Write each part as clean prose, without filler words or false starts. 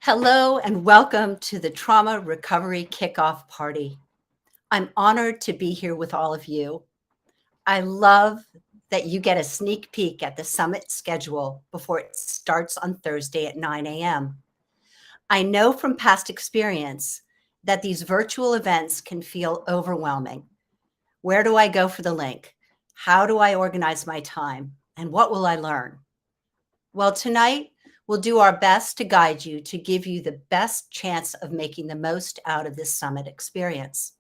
Hello and welcome to the Trauma Recovery Kickoff Party. I'm honored to be here with all of you. I love that you get a sneak peek at the summit schedule before it starts on Thursday at 9 a.m. I know from past experience that these virtual events can feel overwhelming. Where do I go for the link? How do I organize my time? And what will I learn? Well, tonight we'll do our best to guide you to give you the best chance of making the most out of this summit experience.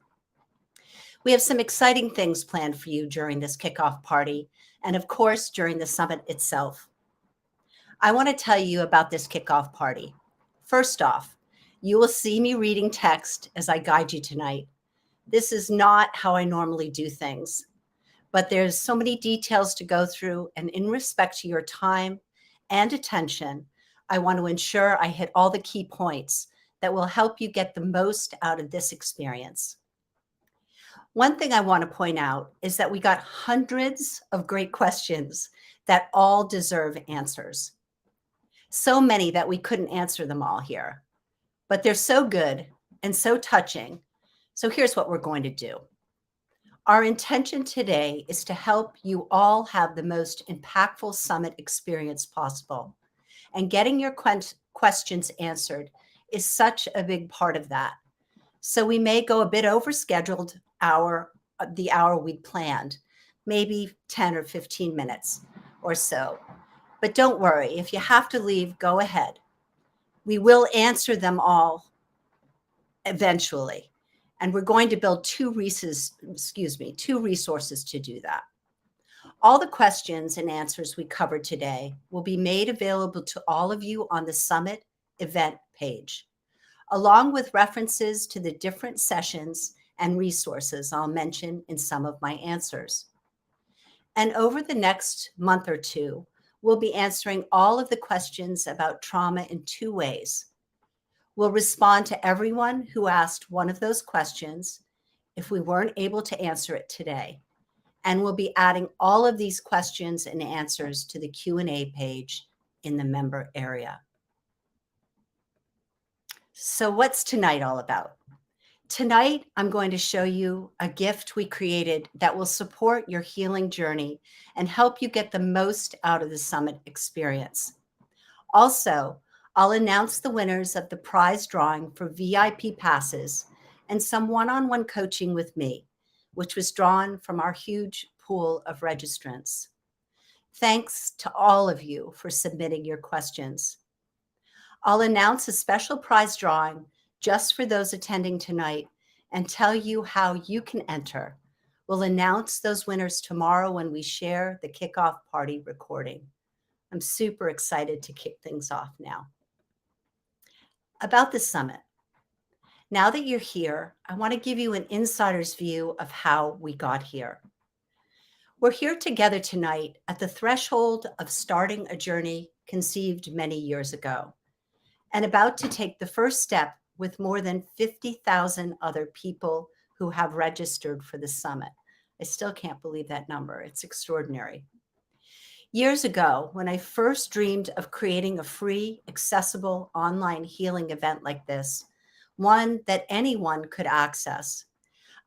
We have some exciting things planned for you during this kickoff party, and of course, during the summit itself. I want to tell you about this kickoff party. First off, you will see me reading text as I guide you tonight. This is not how I normally do things, but there's so many details to go through, and in respect to your time and attention, I want to ensure I hit all the key points that will help you get the most out of this experience. One thing I want to point out is that we got hundreds of great questions that all deserve answers. So many that we couldn't answer them all here, but they're so good and so touching. So here's what we're going to do. Our intention today is to help you all have the most impactful summit experience possible. And getting your questions answered is such a big part of that. So we may go a bit over scheduled the hour we'd planned, maybe 10 or 15 minutes or so. But don't worry, if you have to leave, go ahead. We will answer them all eventually. And we're going to build two resources to do that. All the questions and answers we covered today will be made available to all of you on the Summit event page, along with references to the different sessions and resources I'll mention in some of my answers. And over the next month or two, we'll be answering all of the questions about trauma in two ways. We'll respond to everyone who asked one of those questions if we weren't able to answer it today. And we'll be adding all of these questions and answers to the Q&A page in the member area. So what's tonight all about? Tonight, I'm going to show you a gift we created that will support your healing journey and help you get the most out of the summit experience. Also, I'll announce the winners of the prize drawing for VIP passes and some one-on-one coaching with me, which was drawn from our huge pool of registrants. Thanks to all of you for submitting your questions. I'll announce a special prize drawing just for those attending tonight and tell you how you can enter. We'll announce those winners tomorrow when we share the kickoff party recording. I'm super excited to kick things off now. About the summit. Now that you're here, I want to give you an insider's view of how we got here. We're here together tonight at the threshold of starting a journey conceived many years ago and about to take the first step with more than 50,000 other people who have registered for the summit. I still can't believe that number. It's extraordinary. Years ago, when I first dreamed of creating a free, accessible online healing event like this, one that anyone could access,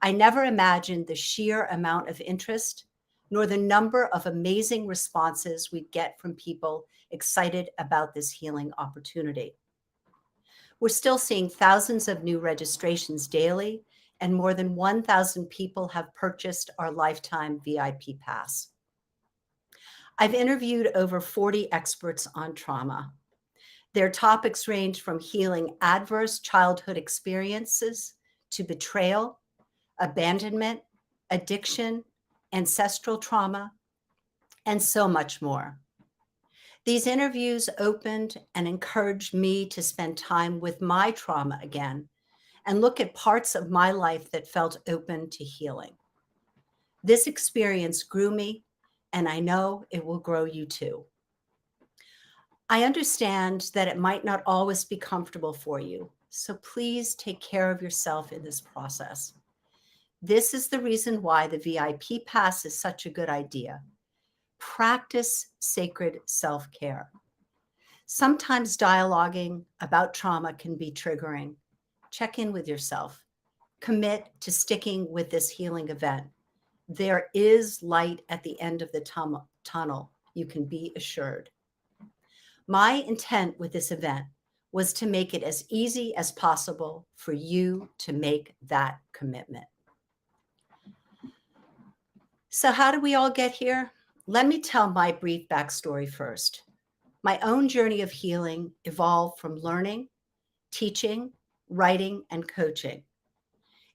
I never imagined the sheer amount of interest nor the number of amazing responses we'd get from people excited about this healing opportunity. We're still seeing thousands of new registrations daily, and more than 1,000 people have purchased our lifetime VIP pass. I've interviewed over 40 experts on trauma. Their topics range from healing adverse childhood experiences to betrayal, abandonment, addiction, ancestral trauma, and so much more. These interviews opened and encouraged me to spend time with my trauma again and look at parts of my life that felt open to healing. This experience grew me, and I know it will grow you too. I understand that it might not always be comfortable for you, so please take care of yourself in this process. This is the reason why the VIP pass is such a good idea. Practice sacred self-care. Sometimes dialoguing about trauma can be triggering. Check in with yourself. Commit to sticking with this healing event. There is light at the end of the tunnel. You can be assured. My intent with this event was to make it as easy as possible for you to make that commitment. So how did we all get here? Let me tell my brief backstory first. My own journey of healing evolved from learning, teaching, writing, and coaching.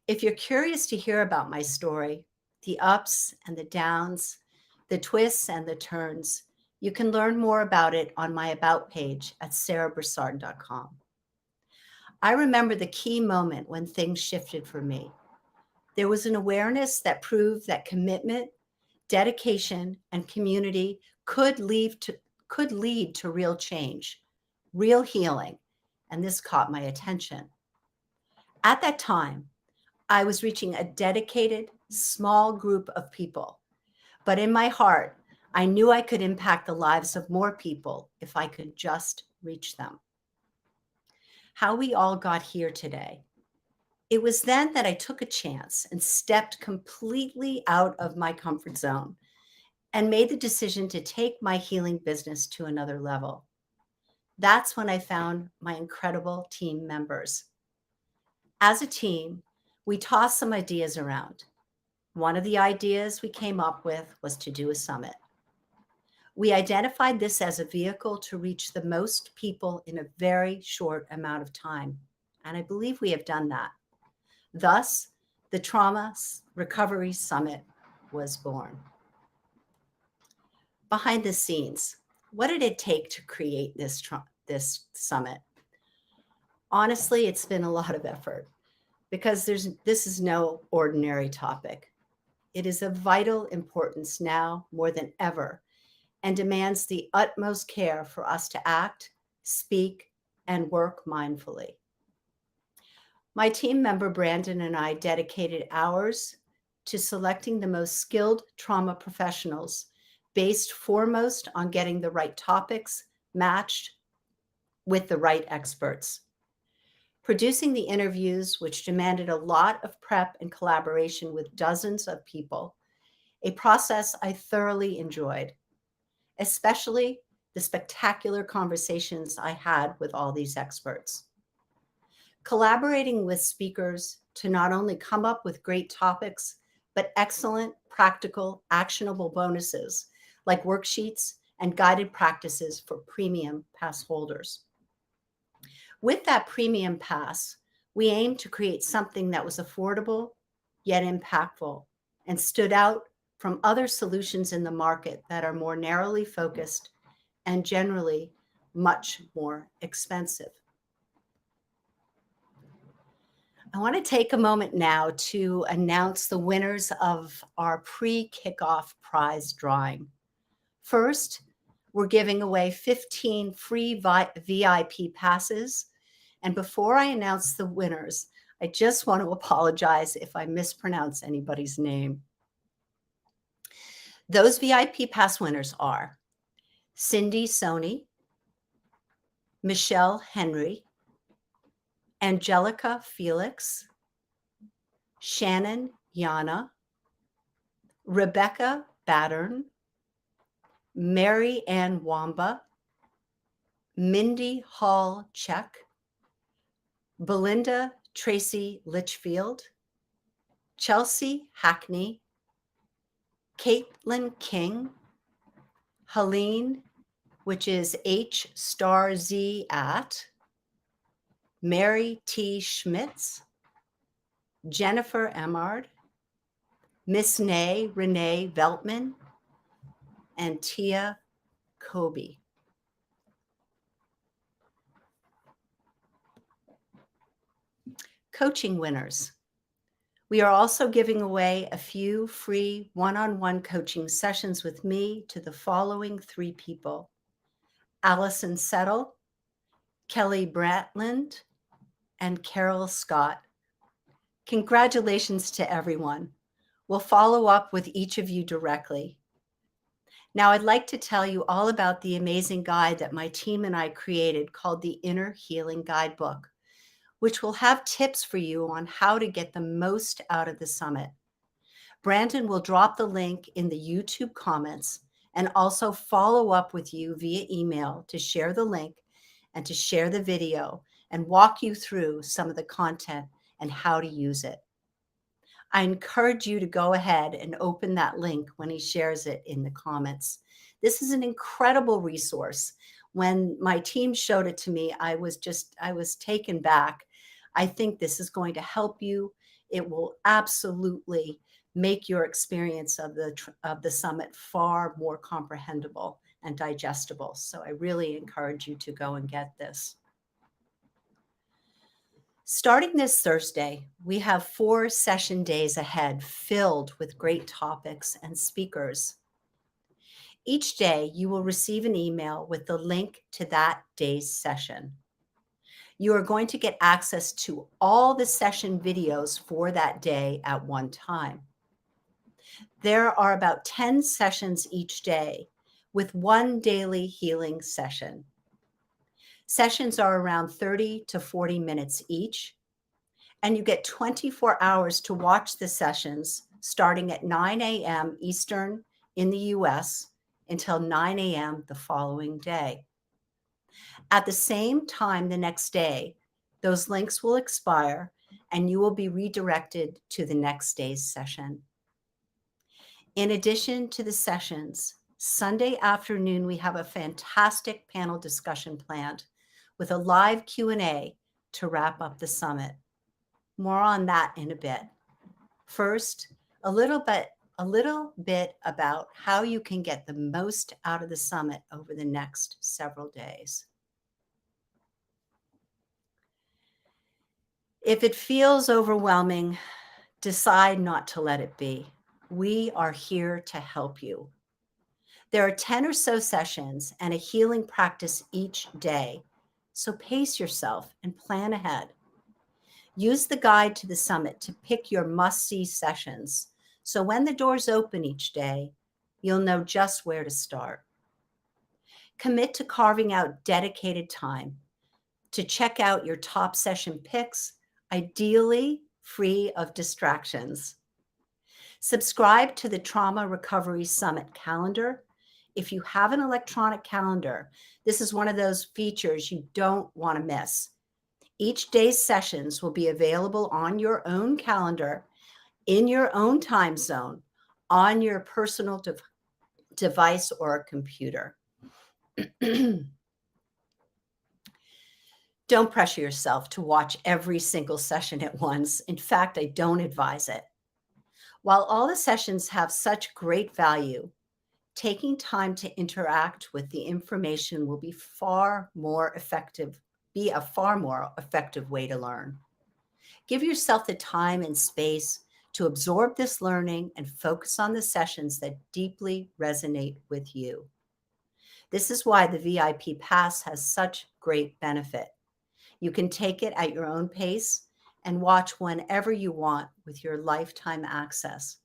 If you're curious to hear about my story, the ups and the downs, the twists and the turns, you can learn more about it on my About page at sarahbroussard.com. I remember the key moment when things shifted for me. There was an awareness that proved that commitment, dedication, and community could lead to real change, real healing, and this caught my attention. At that time, I was reaching a dedicated, small group of people, but in my heart, I knew I could impact the lives of more people if I could just reach them. How we all got here today. It was then that I took a chance and stepped completely out of my comfort zone and made the decision to take my healing business to another level. That's when I found my incredible team members. As a team, we tossed some ideas around. One of the ideas we came up with was to do a summit. We identified this as a vehicle to reach the most people in a very short amount of time, and I believe we have done that. Thus, the Trauma Recovery Summit was born. Behind the scenes, what did it take to create this summit? Honestly, it's been a lot of effort because this is no ordinary topic. It is of vital importance now more than ever and demands the utmost care for us to act, speak, and work mindfully. My team member Brandon and I dedicated hours to selecting the most skilled trauma professionals based foremost on getting the right topics matched with the right experts. Producing the interviews, which demanded a lot of prep and collaboration with dozens of people, a process I thoroughly enjoyed, especially the spectacular conversations I had with all these experts. Collaborating with speakers to not only come up with great topics, but excellent, practical, actionable bonuses like worksheets and guided practices for premium pass holders. With that premium pass, we aimed to create something that was affordable yet impactful and stood out from other solutions in the market that are more narrowly focused and generally much more expensive. I want to take a moment now to announce the winners of our pre-kickoff prize drawing. First, we're giving away 15 free VIP passes. And before I announce the winners, I just want to apologize if I mispronounce anybody's name. Those VIP pass winners are Cindy Soni, Michelle Henry, Angelica Felix, Shannon Yana, Rebecca Battern, Mary Ann Wamba, Mindy Hall Check, Belinda Tracy Litchfield, Chelsea Hackney, Caitlin King, Helene, which is H*Z at, Mary T. Schmitz, Jennifer Emard, Miss Nay Renee Veltman, and Tia Kobe. Coaching winners. We are also giving away a few free one-on-one coaching sessions with me to the following 3 people: Allison Settle, Kelly Bratland, and Carol Scott. Congratulations to everyone. We'll follow up with each of you directly. Now, I'd like to tell you all about the amazing guide that my team and I created called the Inner Healing Guidebook, which will have tips for you on how to get the most out of the summit. Brandon will drop the link in the YouTube comments and also follow up with you via email to share the link and to share the video and walk you through some of the content and how to use it. I encourage you to go ahead and open that link when he shares it in the comments. This is an incredible resource. When my team showed it to me, I was taken back. I think this is going to help you. It will absolutely make your experience of the summit far more comprehensible and digestible. So I really encourage you to go and get this. Starting this Thursday, we have 4 session days ahead filled with great topics and speakers. Each day, you will receive an email with the link to that day's session. You are going to get access to all the session videos for that day at one time. There are about 10 sessions each day with one daily healing session. Sessions are around 30 to 40 minutes each, and you get 24 hours to watch the sessions starting at 9 a.m. Eastern in the US until 9 a.m. the following day. At the same time the next day, those links will expire and you will be redirected to the next day's session. In addition to the sessions, Sunday afternoon, we have a fantastic panel discussion planned with a live Q&A to wrap up the summit. More on that in a bit. First, a little bit about how you can get the most out of the summit over the next several days. If it feels overwhelming, decide not to let it be. We are here to help you. There are 10 or so sessions and a healing practice each day, so pace yourself and plan ahead. Use the guide to the summit to pick your must-see sessions, so when the doors open each day, you'll know just where to start. Commit to carving out dedicated time to check out your top session picks, ideally free of distractions. Subscribe to the Trauma Recovery Summit calendar. If you have an electronic calendar, this is one of those features you don't want to miss. Each day's sessions will be available on your own calendar, in your own time zone, on your personal device or computer. Don't pressure yourself to watch every single session at once. In fact, I don't advise it. While all the sessions have such great value, taking time to interact with the information will be a far more effective way to learn. Give yourself the time and space to absorb this learning and focus on the sessions that deeply resonate with you. This is why the VIP Pass has such great benefit. You can take it at your own pace and watch whenever you want with your lifetime access.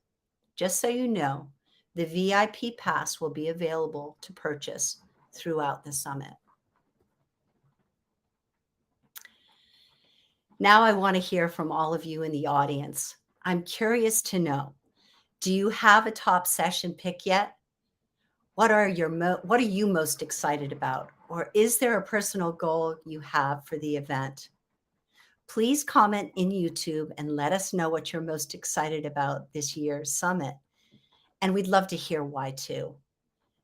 Just so you know, the VIP Pass will be available to purchase throughout the summit. Now I want to hear from all of you in the audience. I'm curious to know, do you have a top session pick yet? What are you most excited about? Or is there a personal goal you have for the event? Please comment in YouTube and let us know what you're most excited about this year's summit. And we'd love to hear why too.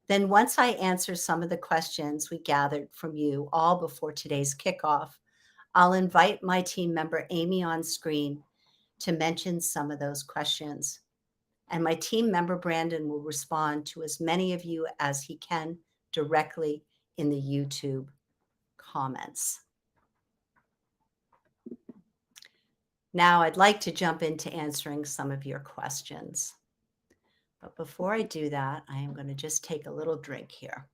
Then once I answer some of the questions we gathered from you all before today's kickoff, I'll invite my team member Amy on screen to mention some of those questions. And my team member Brandon will respond to as many of you as he can directly in the YouTube comments. Now I'd like to jump into answering some of your questions. But before I do that, I am going to just take a little drink here.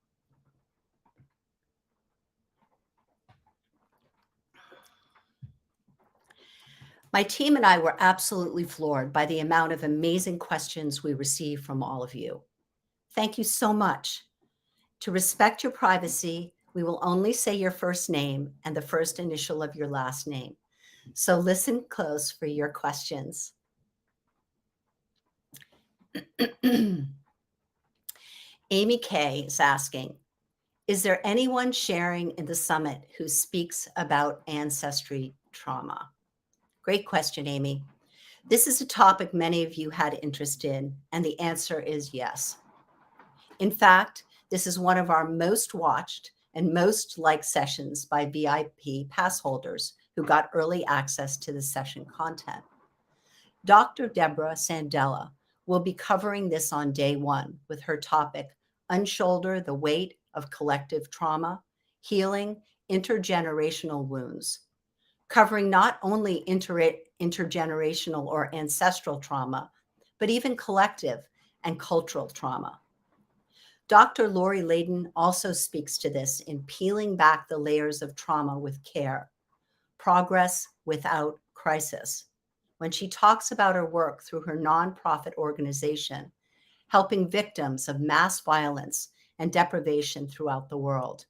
My team and I were absolutely floored by the amount of amazing questions we received from all of you. Thank you so much. To respect your privacy, we will only say your first name and the first initial of your last name. So listen close for your questions. Amy K is asking, is there anyone sharing in the summit who speaks about ancestry trauma? Great question, Amy. This is a topic many of you had interest in, and the answer is yes. In fact, this is one of our most watched and most liked sessions by VIP pass holders who got early access to the session content. Dr. Deborah Sandella will be covering this on day one with her topic, Unshoulder the Weight of Collective Trauma, Healing Intergenerational Wounds, covering not only intergenerational or ancestral trauma, but even collective and cultural trauma. Dr. Lori Layden also speaks to this in Peeling Back the Layers of Trauma with Care, Progress Without Crisis, when she talks about her work through her nonprofit organization, helping victims of mass violence and deprivation throughout the world.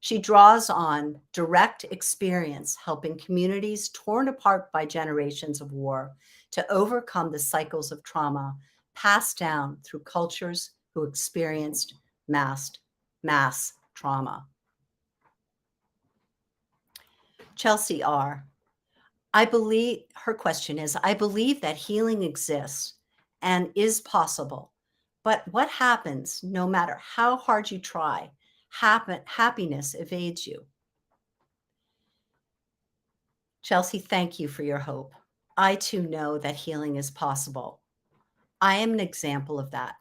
She draws on direct experience helping communities torn apart by generations of war to overcome the cycles of trauma passed down through cultures who experienced mass trauma. Chelsea R. Her question is, I believe that healing exists and is possible, but what happens no matter how hard you try? Happiness evades you. Chelsea, thank you for your hope. I too know that healing is possible. I am an example of that.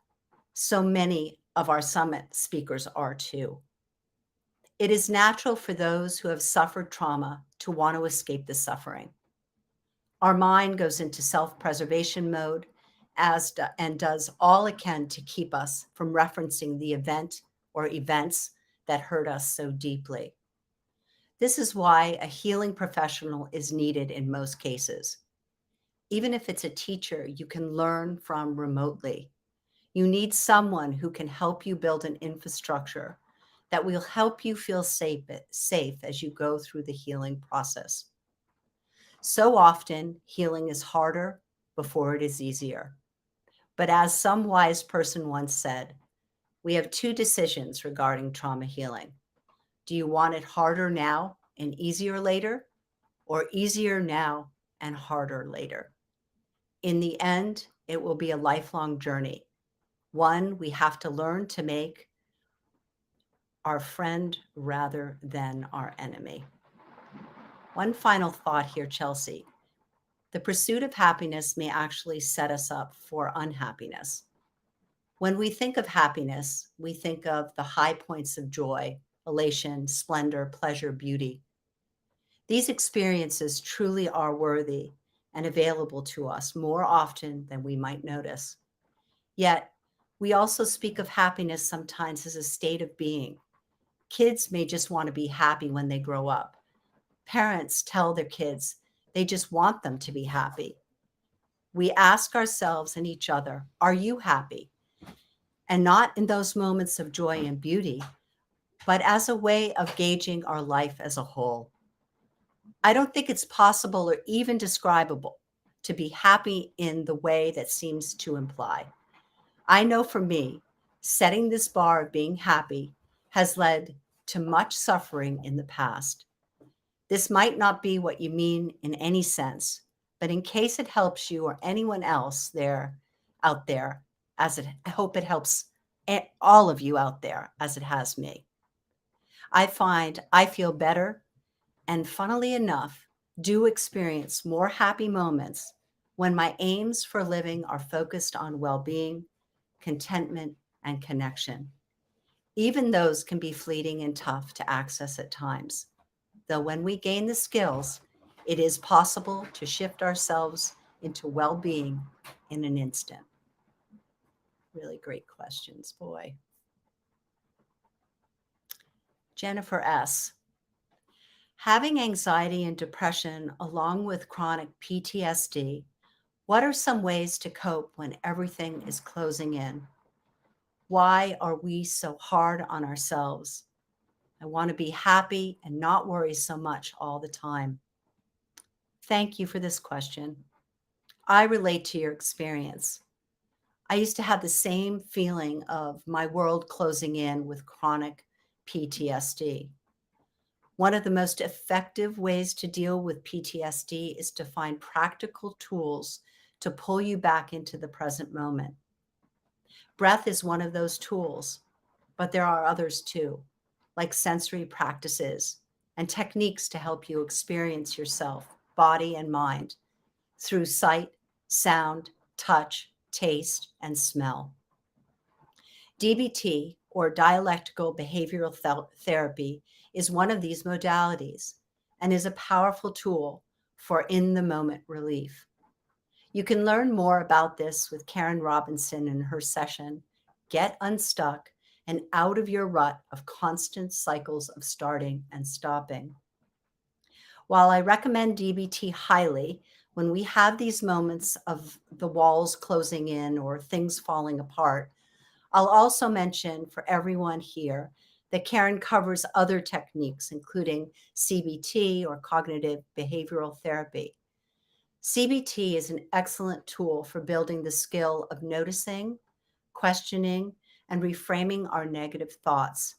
So many of our summit speakers are too. It is natural for those who have suffered trauma to want to escape the suffering. Our mind goes into self-preservation mode and does all it can to keep us from referencing the event or events that hurt us so deeply. This is why a healing professional is needed in most cases. Even if it's a teacher you can learn from remotely, you need someone who can help you build an infrastructure that will help you feel safe as you go through the healing process. So often, healing is harder before it is easier. But as some wise person once said, we have two decisions regarding trauma healing. Do you want it harder now and easier later, or easier now and harder later? In the end, it will be a lifelong journey, one we have to learn to make our friend rather than our enemy. One final thought here, Chelsea. The pursuit of happiness may actually set us up for unhappiness. When we think of happiness, we think of the high points of joy, elation, splendor, pleasure, beauty. These experiences truly are worthy and available to us more often than we might notice. Yet, we also speak of happiness sometimes as a state of being. Kids may just want to be happy when they grow up. Parents tell their kids they just want them to be happy. We ask ourselves and each other, are you happy? And not in those moments of joy and beauty, but as a way of gauging our life as a whole. I don't think it's possible or even describable to be happy in the way that seems to imply. I know for me, setting this bar of being happy has led to much suffering in the past. This might not be what you mean in any sense, but in case it helps you or anyone else out there, I hope it helps all of you out there as it has me. I find I feel better and, funnily enough, do experience more happy moments when my aims for living are focused on well-being, contentment, and connection. Even those can be fleeting and tough to access at times. Though when we gain the skills, it is possible to shift ourselves into well-being in an instant. Really great questions, boy. Jennifer S. Having anxiety and depression along with chronic PTSD, what are some ways to cope when everything is closing in? Why are we so hard on ourselves? I want to be happy and not worry so much all the time. Thank you for this question. I relate to your experience. I used to have the same feeling of my world closing in with chronic PTSD. One of the most effective ways to deal with PTSD is to find practical tools to pull you back into the present moment. Breath is one of those tools, but there are others too, like sensory practices and techniques to help you experience yourself, body and mind, through sight, sound, touch, taste, and smell. DBT, or dialectical behavioral therapy, is one of these modalities and is a powerful tool for in the moment relief. You can learn more about this with Karen Robinson in her session, Get Unstuck and Out of Your Rut of Constant Cycles of Starting and Stopping. While I recommend DBT highly, when we have these moments of the walls closing in or things falling apart, I'll also mention for everyone here that Karen covers other techniques, including CBT or cognitive behavioral therapy. CBT is an excellent tool for building the skill of noticing, questioning, and reframing our negative thoughts.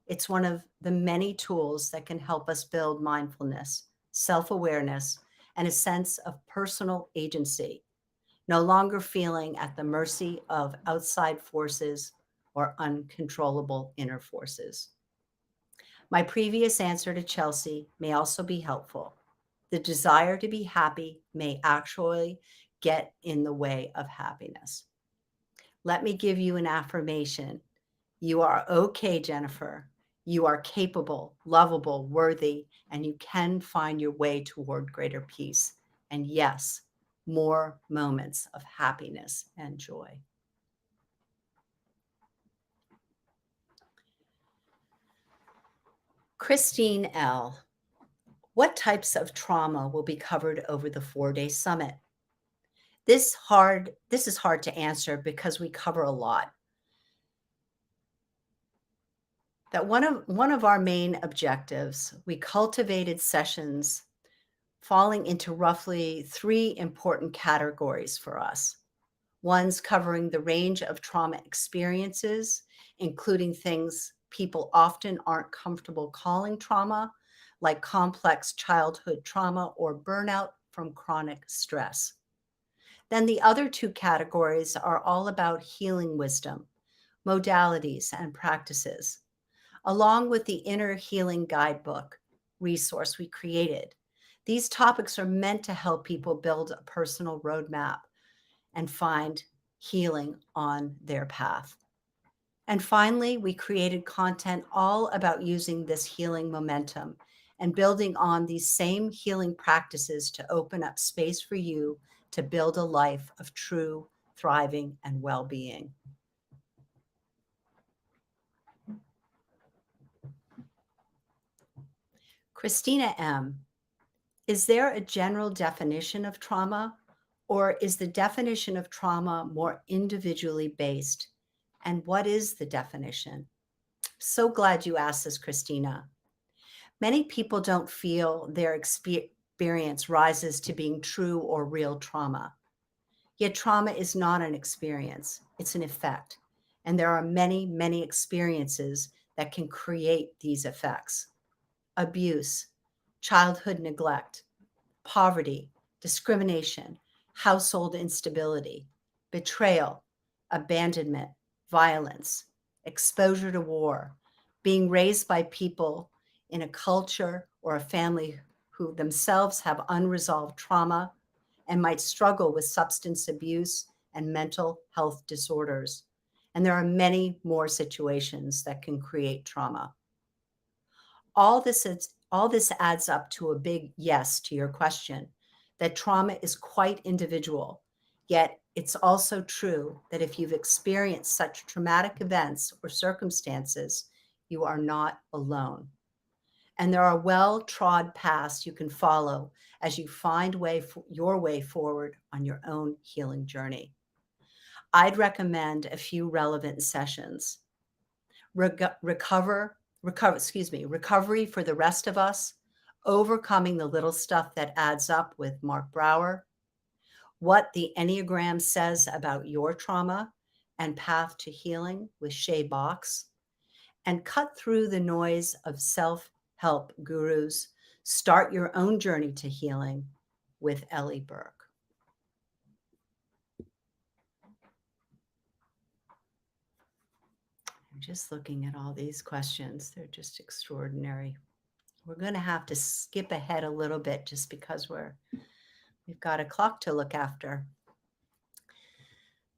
It's one of the many tools that can help us build mindfulness, self-awareness, and a sense of personal agency, no longer feeling at the mercy of outside forces or uncontrollable inner forces. My previous answer to Chelsea may also be helpful. The desire to be happy may actually get in the way of happiness. Let me give you an affirmation. You are okay, Jennifer. You are capable, lovable, worthy, and you can find your way toward greater peace. And yes, more moments of happiness and joy. Christine L. What types of trauma will be covered over the 4-day summit? This is hard to answer because we cover a lot. That one of our main objectives, we cultivated sessions falling into roughly 3 important categories for us. One's covering the range of trauma experiences, including things people often aren't comfortable calling trauma, like complex childhood trauma or burnout from chronic stress. Then the other 2 categories are all about healing wisdom, modalities, and practices, along with the Inner Healing Guidebook resource we created. These topics are meant to help people build a personal roadmap and find healing on their path. And finally, we created content all about using this healing momentum and building on these same healing practices to open up space for you to build a life of true thriving and well-being. Christina M. Is there a general definition of trauma, or is the definition of trauma more individually based? And what is the definition? So glad you asked this, Christina. Many people don't feel their experience rises to being true or real trauma. Yet trauma is not an experience, it's an effect. And there are many, many experiences that can create these effects. Abuse, childhood neglect, poverty, discrimination, household instability, betrayal, abandonment, violence, exposure to war, being raised by people in a culture or a family who themselves have unresolved trauma and might struggle with substance abuse and mental health disorders. And there are many more situations that can create trauma. All this adds up to a big yes to your question, that trauma is quite individual. Yet it's also true that if you've experienced such traumatic events or circumstances, you are not alone. And there are well-trod paths you can follow as you find your way forward on your own healing journey. I'd recommend a few relevant sessions. Recovery for the Rest of Us, Overcoming the Little Stuff That Adds Up with Mark Brower, What the Enneagram Says About Your Trauma and Path to Healing with Shay Box, and Cut Through the Noise of Self-Help Gurus, Start Your Own Journey to Healing with Ellie Burke. I'm just looking at all these questions. They're just extraordinary. We're going to have to skip ahead a little bit just because we've got a clock to look after.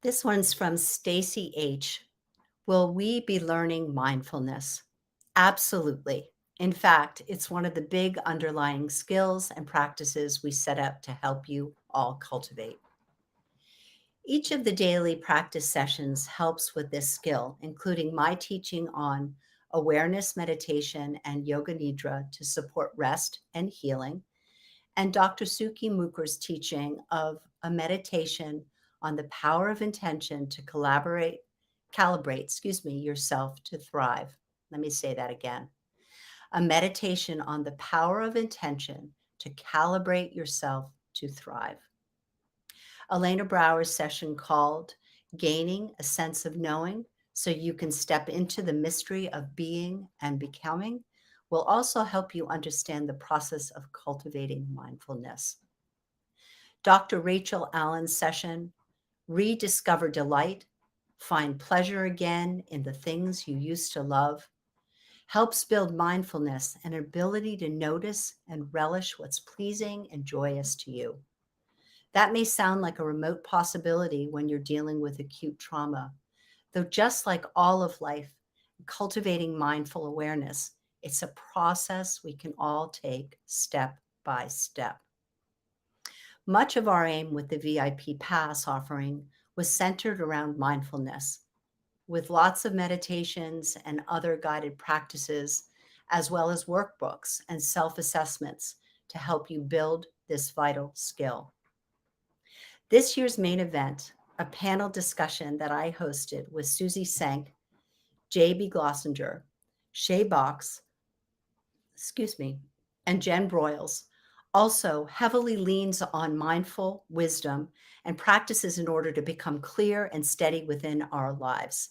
This one's from Stacy H. Will we be learning mindfulness? Absolutely. In fact, it's one of the big underlying skills and practices we set out to help you all cultivate. Each of the daily practice sessions helps with this skill, including my teaching on awareness meditation and yoga nidra to support rest and healing, and Dr. Suki Muker's teaching of a meditation on the power of intention to calibrate yourself to thrive. Let me say that again. A meditation on the power of intention to calibrate yourself to thrive. Elena Brower's session called Gaining a Sense of Knowing so you can step into the mystery of being and becoming will also help you understand the process of cultivating mindfulness. Dr. Rachel Allen's session, Rediscover Delight, Find Pleasure Again in the Things You Used to Love, helps build mindfulness and an ability to notice and relish what's pleasing and joyous to you. That may sound like a remote possibility when you're dealing with acute trauma, though just like all of life, cultivating mindful awareness, it's a process we can all take step by step. Much of our aim with the VIP Pass offering was centered around mindfulness, with lots of meditations and other guided practices, as well as workbooks and self-assessments to help you build this vital skill. This year's main event, a panel discussion that I hosted with Susie Senk, J.B. Glossinger, Shay Box, and Jen Broyles, also heavily leans on mindful wisdom and practices in order to become clear and steady within our lives.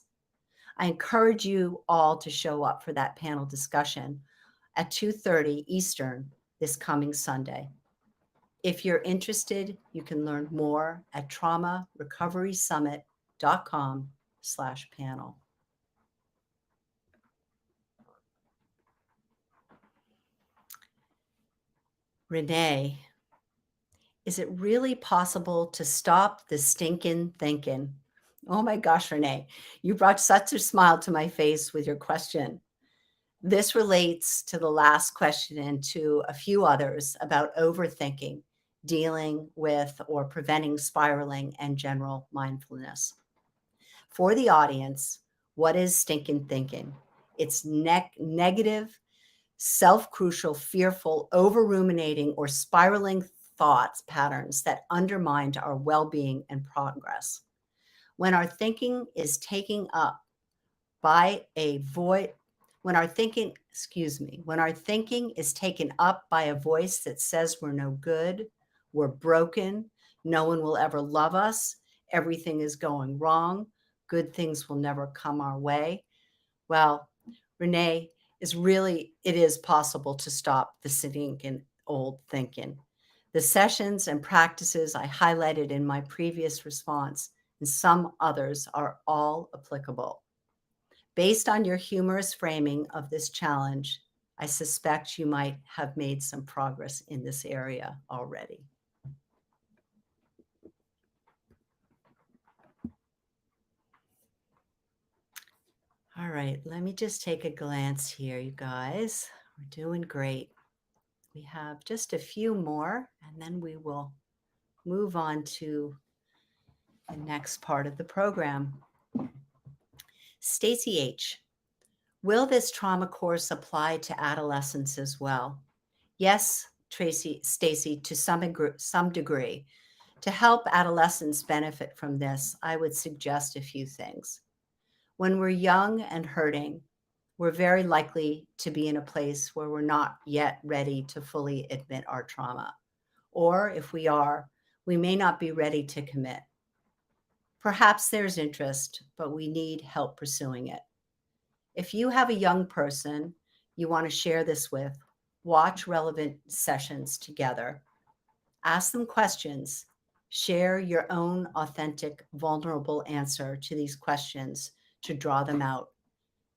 I encourage you all to show up for that panel discussion at 2:30 Eastern this coming Sunday. If you're interested, you can learn more at traumarecoverysummit.com/panel. Renee, is it really possible to stop the stinking thinking? Oh my gosh, Renee, you brought such a smile to my face with your question. This relates to the last question and to a few others about overthinking, dealing with or preventing spiraling, and general mindfulness. For the audience, what is stinking thinking? It's negative, self-crucial, fearful, over-ruminating, or spiraling thoughts patterns that undermine our well-being and progress. When our thinking is taken up by a voice, when our thinking is taken up by a voice that says we're no good, we're broken, no one will ever love us, everything is going wrong, good things will never come our way. Well, Renee, it is possible to stop the stinking old thinking. The sessions and practices I highlighted in my previous response and some others are all applicable. Based on your humorous framing of this challenge, I suspect you might have made some progress in this area already. All right, let me just take a glance here, you guys. We're doing great. We have just a few more, and then we will move on to the next part of the program. Stacy H. Will this trauma course apply to adolescents as well? Yes, Stacy, to some degree. To help adolescents benefit from this, I would suggest a few things. When we're young and hurting, we're very likely to be in a place where we're not yet ready to fully admit our trauma. Or if we are, we may not be ready to commit. Perhaps there's interest, but we need help pursuing it. If you have a young person you want to share this with, watch relevant sessions together. Ask them questions. Share your own authentic, vulnerable answer to these questions to draw them out.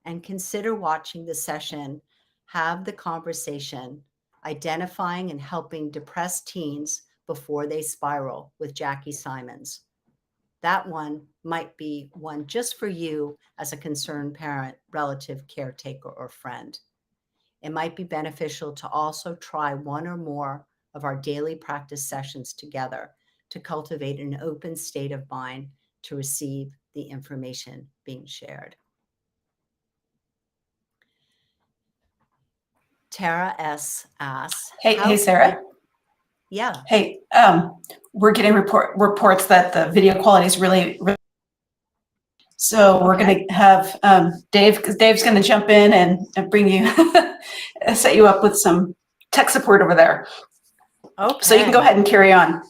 And consider watching the session, have the conversation, identifying and helping depressed teens before they spiral with Jackie Simons. That one might be one just for you as a concerned parent, relative, caretaker, or friend. It might be beneficial to also try one or more of our daily practice sessions together to cultivate an open state of mind to receive the information being shared. Tara S. asks, Hey, Sarah. Yeah. Hey, we're getting reports that the video quality is really. So we're going to have Dave, because Dave's going to jump in and bring you, set you up with some tech support over there. Okay. So you can go ahead and carry on.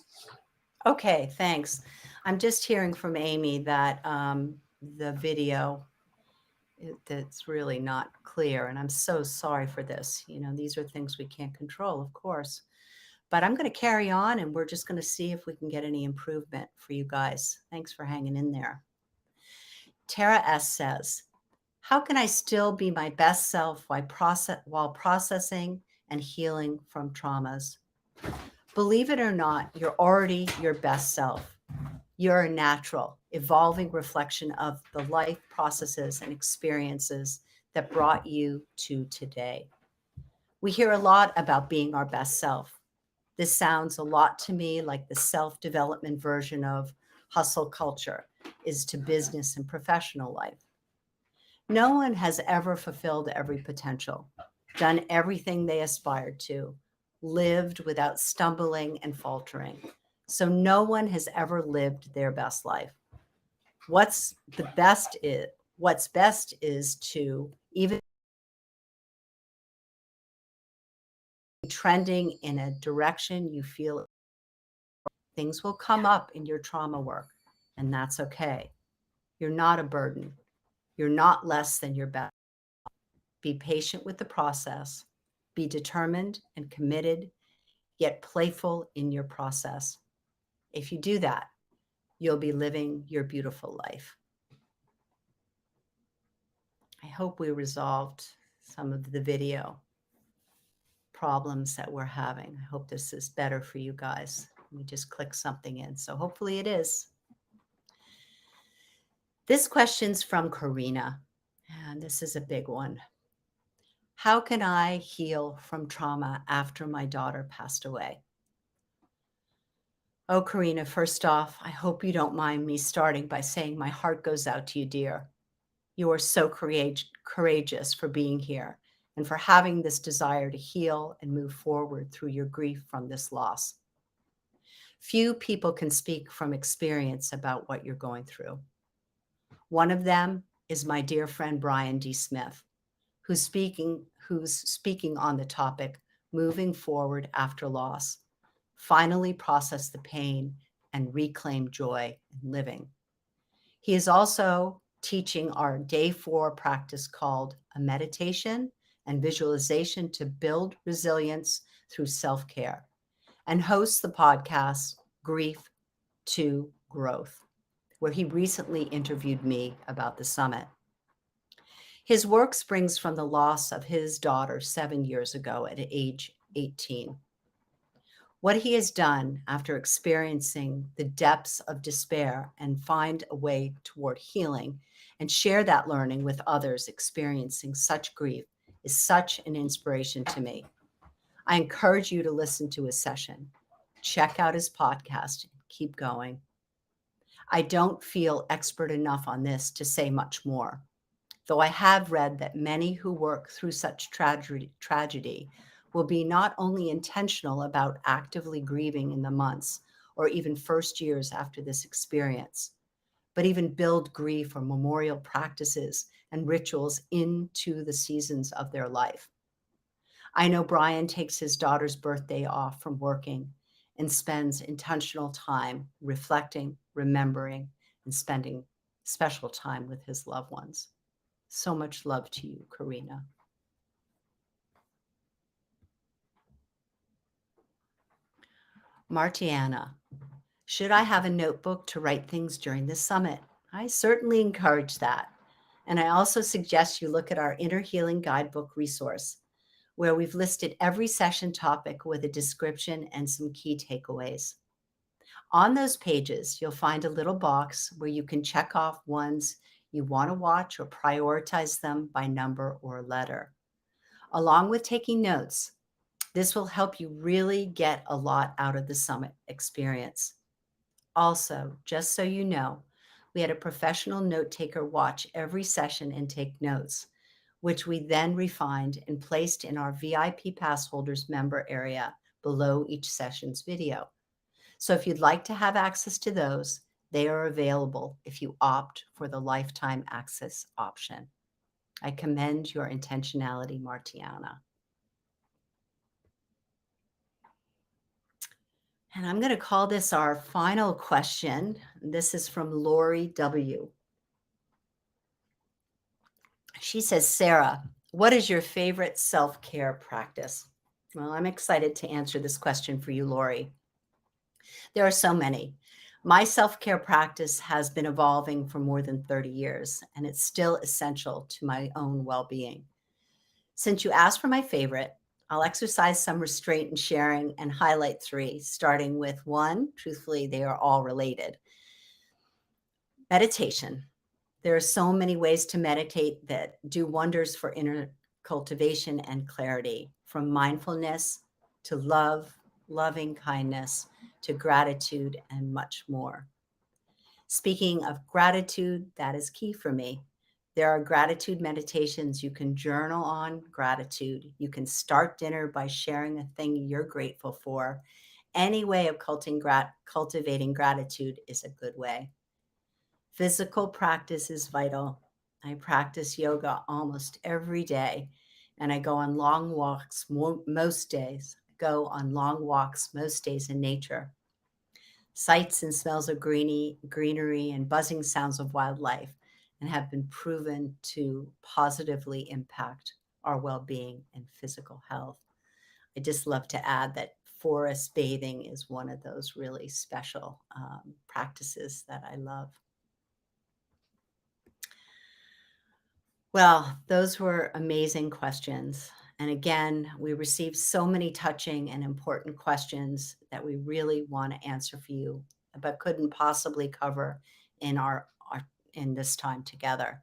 Okay, thanks. I'm just hearing from Amy that the video, that's really not clear, and I'm so sorry for this. You know, these are things we can't control, of course. But I'm going to carry on, and we're just going to see if we can get any improvement for you guys. Thanks for hanging in there. Tara S. says, how can I still be my best self while processing and healing from traumas? Believe it or not, you're already your best self. You're a natural, evolving reflection of the life processes and experiences that brought you to today. We hear a lot about being our best self. This sounds a lot to me like the self-development version of hustle culture is to business and professional life. No one has ever fulfilled every potential, done everything they aspired to, lived without stumbling and faltering. So no one has ever lived their best life. What's best is to even trending in a direction you feel things will come up in your trauma work, and that's okay. You're not a burden. You're not less than your best. Be patient with the process. Be determined and committed, yet playful in your process. If you do that, you'll be living your beautiful life. I hope we resolved some of the video problems that we're having. I hope this is better for you guys. Let me just click something in. So hopefully it is. This question's from Karina, and this is a big one. How can I heal from trauma after my daughter passed away? Oh, Karina, first off, I hope you don't mind me starting by saying my heart goes out to you, dear. You are so courageous for being here and for having this desire to heal and move forward through your grief from this loss. Few people can speak from experience about what you're going through. One of them is my dear friend, Brian D. Smith, who's speaking on the topic, moving forward after loss, finally process the pain and reclaim joy in living. He is also teaching our day 4 practice called a meditation and visualization to build resilience through self-care, and hosts the podcast Grief to Growth, where he recently interviewed me about the summit. His work springs from the loss of his daughter 7 years ago at age 18. What he has done after experiencing the depths of despair and find a way toward healing and share that learning with others experiencing such grief is such an inspiration to me. I encourage you to listen to his session. Check out his podcast. Keep going. I don't feel expert enough on this to say much more, though I have read that many who work through such tragedy will be not only intentional about actively grieving in the months or even first years after this experience, but even build grief or memorial practices and rituals into the seasons of their life. I know Brian takes his daughter's birthday off from working and spends intentional time reflecting, remembering, and spending special time with his loved ones. So much love to you, Karina. Martiana, should I have a notebook to write things during the summit? I certainly encourage that. And I also suggest you look at our Inner Healing Guidebook resource, where we've listed every session topic with a description and some key takeaways. On those pages, you'll find a little box where you can check off ones you want to watch or prioritize them by number or letter. Along with taking notes, this will help you really get a lot out of the summit experience. Also, just so you know, we had a professional note taker watch every session and take notes, which we then refined and placed in our VIP pass holders member area below each session's video. So if you'd like to have access to those, they are available if you opt for the lifetime access option. I commend your intentionality, Martiana. And I'm going to call this our final question. This is from Lori W. She says, Sarah, what is your favorite self-care practice? Well, I'm excited to answer this question for you, Lori. There are so many. My self-care practice has been evolving for more than 30 years, and it's still essential to my own well-being. Since you asked for my favorite, I'll exercise some restraint in sharing and highlight three, starting with one. Truthfully, they are all related. Meditation. There are so many ways to meditate that do wonders for inner cultivation and clarity, from mindfulness to love, loving kindness, to gratitude, and much more. Speaking of gratitude, that is key for me. There are gratitude meditations. You can journal on gratitude. You can start dinner by sharing a thing you're grateful for. Any way of cultivating gratitude is a good way. Physical practice is vital. I practice yoga almost every day, and I go on long walks most days. In nature. Sights and smells of greenery and buzzing sounds of wildlife, and have been proven to positively impact our well-being and physical health. I just love to add that forest bathing is one of those really special practices that I love. Well, those were amazing questions. And again, we received so many touching and important questions that we really want to answer for you, but couldn't possibly cover in in this time together.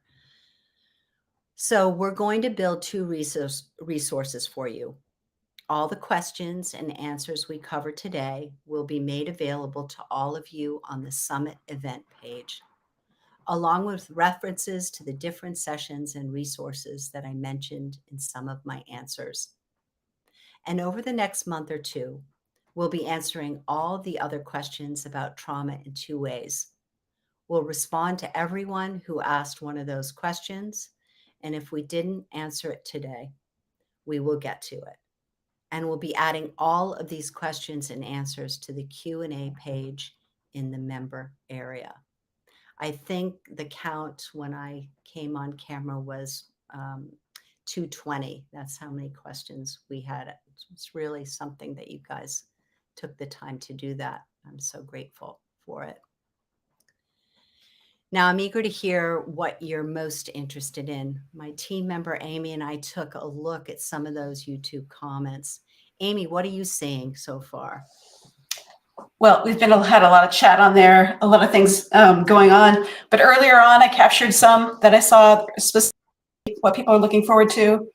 So we're going to build two resources for you. All the questions and answers we cover today will be made available to all of you on the Summit event page, along with references to the different sessions and resources that I mentioned in some of my answers. And over the next month or two, we'll be answering all the other questions about trauma in two ways. We'll respond to everyone who asked one of those questions, and if we didn't answer it today, we will get to it. And we'll be adding all of these questions and answers to the Q&A page in the member area. I think the count when I came on camera was 220. That's how many questions we had. It's really something that you guys took the time to do that. I'm so grateful for it. Now, I'm eager to hear what you're most interested in. My team member, Amy, and I took a look at some of those YouTube comments. Amy, what are you seeing so far? Well, we've had a lot of chat on there, a lot of things going on. But earlier on, I captured some that I saw specifically what people are looking forward to.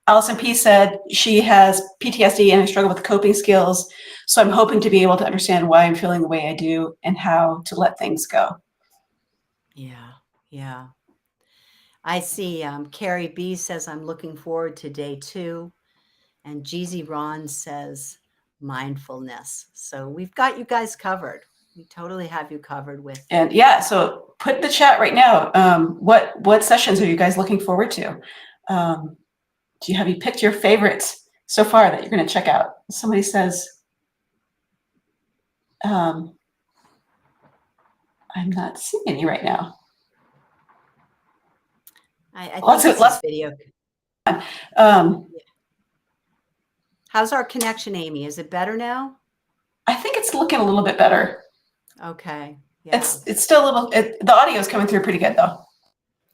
Allison P. said she has PTSD and I struggle with coping skills. So I'm hoping to be able to understand why I'm feeling the way I do and how to let things go. Yeah. I see Carrie B. says, I'm looking forward to day 2. And Jeezy Ron says, mindfulness. So we've got you guys covered. We totally have you covered with. And yeah, so put in the chat right now. What sessions are you guys looking forward to? Have you picked your favorites so far that you're going to check out? Somebody says, I'm not seeing any right now. I think this video. How's our connection, Amy? Is it better now? I think it's looking a little bit better. Okay. Yeah. It's still a little, the audio is coming through pretty good though.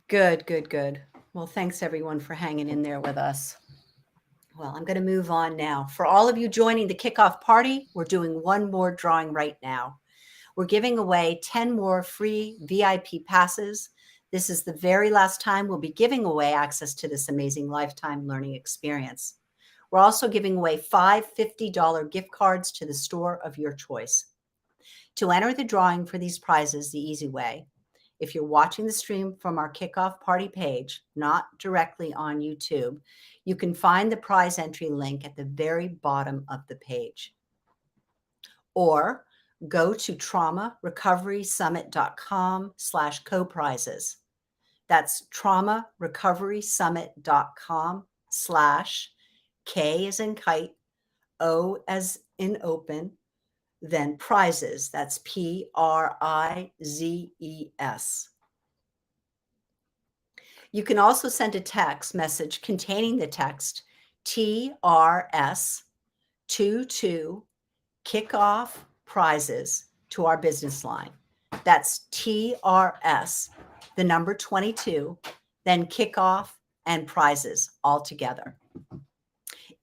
Good, good, good. Well, thanks everyone for hanging in there with us. Well, I'm going to move on now. For all of you joining the kickoff party, we're doing one more drawing right now. We're giving away 10 more free VIP passes. This is the very last time we'll be giving away access to this amazing lifetime learning experience. We're also giving away 5 $50 gift cards to the store of your choice. To enter the drawing for these prizes the easy way, if you're watching the stream from our kickoff party page, not directly on YouTube, you can find the prize entry link at the very bottom of the page. Or go to traumarecoverysummit.com/co-prizes. That's traumarecoverysummit.com/K as in kite, O as in open, then prizes. That's PRIZES. You can also send a text message containing the text TRS22 kickoff prizes to our business line. That's TRS, the number 22, then kickoff and prizes all together.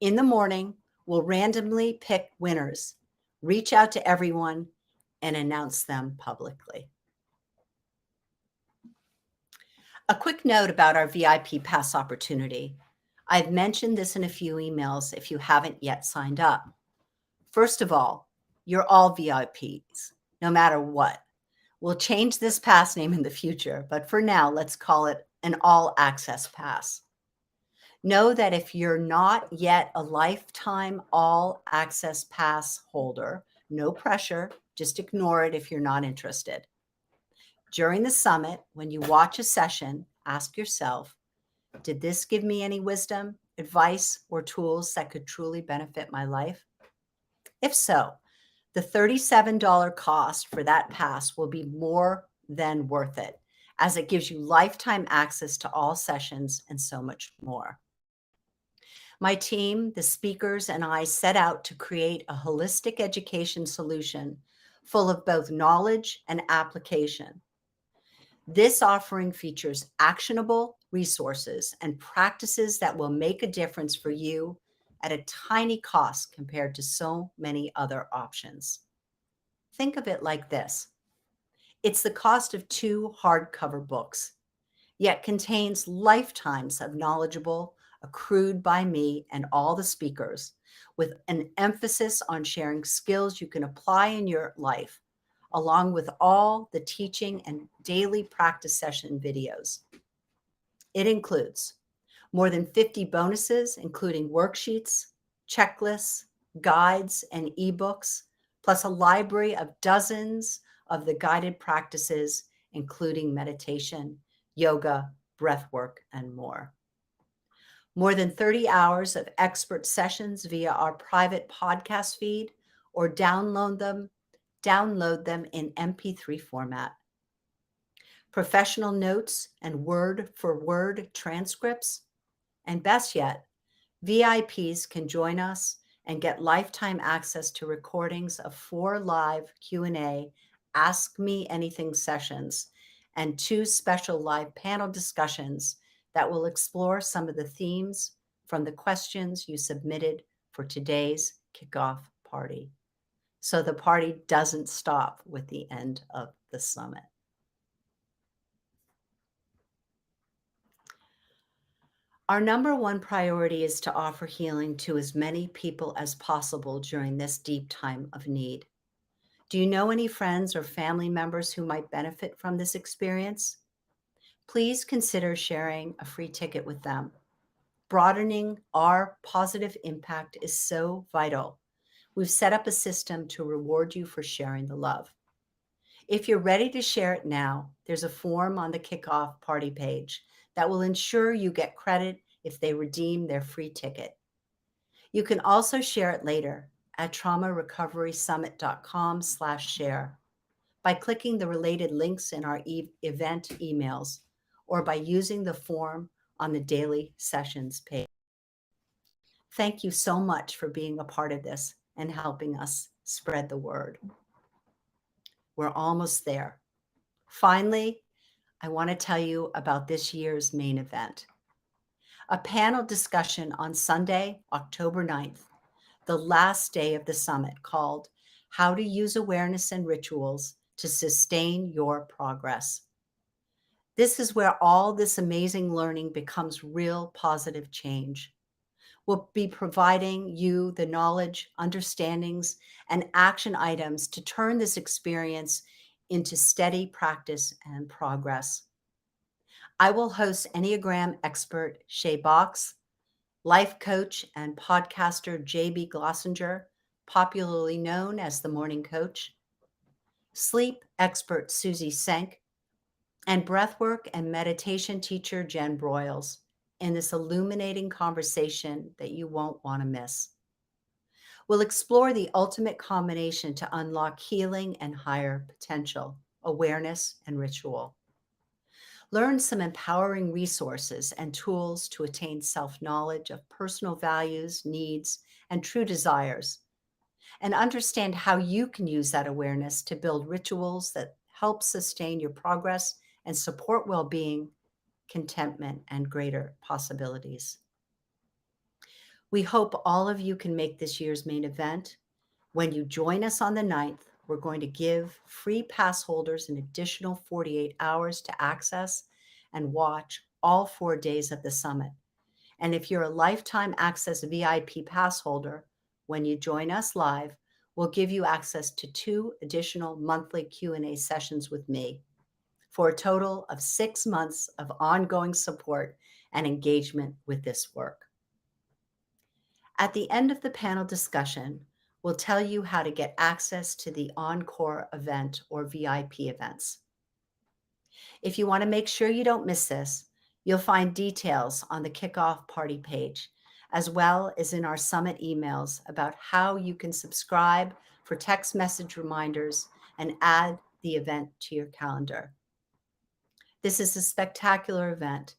In the morning, we'll randomly pick winners, reach out to everyone, and announce them publicly. A quick note about our VIP pass opportunity. I've mentioned this in a few emails if you haven't yet signed up. First of all, you're all VIPs, no matter what. We'll change this pass name in the future, but for now, let's call it an all access pass. Know that if you're not yet a lifetime all access pass holder, no pressure, just ignore it if you're not interested. During the summit, when you watch a session, ask yourself, did this give me any wisdom, advice, or tools that could truly benefit my life? If so, the $37 cost for that pass will be more than worth it, as it gives you lifetime access to all sessions and so much more. My team, the speakers, and I set out to create a holistic education solution full of both knowledge and application. This offering features actionable resources and practices that will make a difference for you at a tiny cost compared to so many other options. Think of it like this. It's the cost of 2 hardcover books, yet contains lifetimes of knowledgeable accrued by me and all the speakers, with an emphasis on sharing skills you can apply in your life, along with all the teaching and daily practice session videos. It includes more than 50 bonuses, including worksheets, checklists, guides, and ebooks, plus a library of dozens of the guided practices, including meditation, yoga, breath work, and more. More than 30 hours of expert sessions via our private podcast feed, or download them in MP3 format. Professional notes and word-for-word transcripts. And best yet, VIPs can join us and get lifetime access to recordings of 4 live Q&A Ask Me Anything sessions and 2 special live panel discussions that will explore some of the themes from the questions you submitted for today's kickoff party. So the party doesn't stop with the end of the summit. Our number one priority is to offer healing to as many people as possible during this deep time of need. Do you know any friends or family members who might benefit from this experience? Please consider sharing a free ticket with them. Broadening our positive impact is so vital. We've set up a system to reward you for sharing the love. If you're ready to share it now, there's a form on the kickoff party page that will ensure you get credit if they redeem their free ticket. You can also share it later at traumarecoverysummit.com/share by clicking the related links in our event emails or by using the form on the daily sessions page. Thank you so much for being a part of this and helping us spread the word. We're almost there. Finally, I want to tell you about this year's main event. A panel discussion on Sunday, October 9th, the last day of the summit, called How to Use Awareness and Rituals to Sustain Your Progress. This is where all this amazing learning becomes real positive change. We'll be providing you the knowledge, understandings, and action items to turn this experience into steady practice and progress. I will host Enneagram expert Shay Box, life coach and podcaster JB Glossinger, popularly known as the Morning Coach, sleep expert Susie Senk, and breathwork and meditation teacher Jen Broyles in this illuminating conversation that you won't want to miss. We'll explore the ultimate combination to unlock healing and higher potential, awareness and ritual. Learn some empowering resources and tools to attain self-knowledge of personal values, needs, and true desires, and understand how you can use that awareness to build rituals that help sustain your progress and support well-being, contentment, and greater possibilities. We hope all of you can make this year's main event. When you join us on the 9th, we're going to give free pass holders an additional 48 hours to access and watch all 4 days of the summit. And if you're a lifetime access VIP pass holder, when you join us live, we'll give you access to 2 additional monthly Q&A sessions with me for a total of 6 months of ongoing support and engagement with this work. At the end of the panel discussion, we'll tell you how to get access to the Encore event or VIP events. If you want to make sure you don't miss this, you'll find details on the kickoff party page, as well as in our summit emails about how you can subscribe for text message reminders and add the event to your calendar. This is a spectacular event,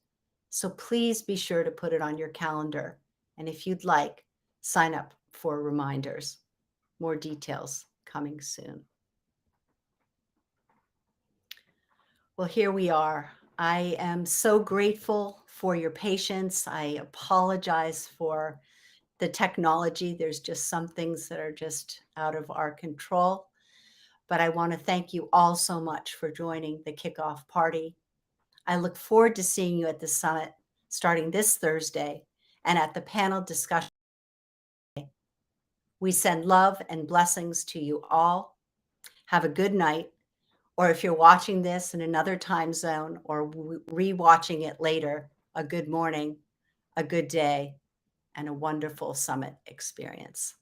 so please be sure to put it on your calendar. And if you'd like, sign up for reminders. More details coming soon. Well, here we are. I am so grateful for your patience. I apologize for the technology. There's just some things that are just out of our control. But I want to thank you all so much for joining the kickoff party. I look forward to seeing you at the summit starting this Thursday and at the panel discussion. We send love and blessings to you all. Have a good night. Or if you're watching this in another time zone or re-watching it later, a good morning, a good day, and a wonderful summit experience.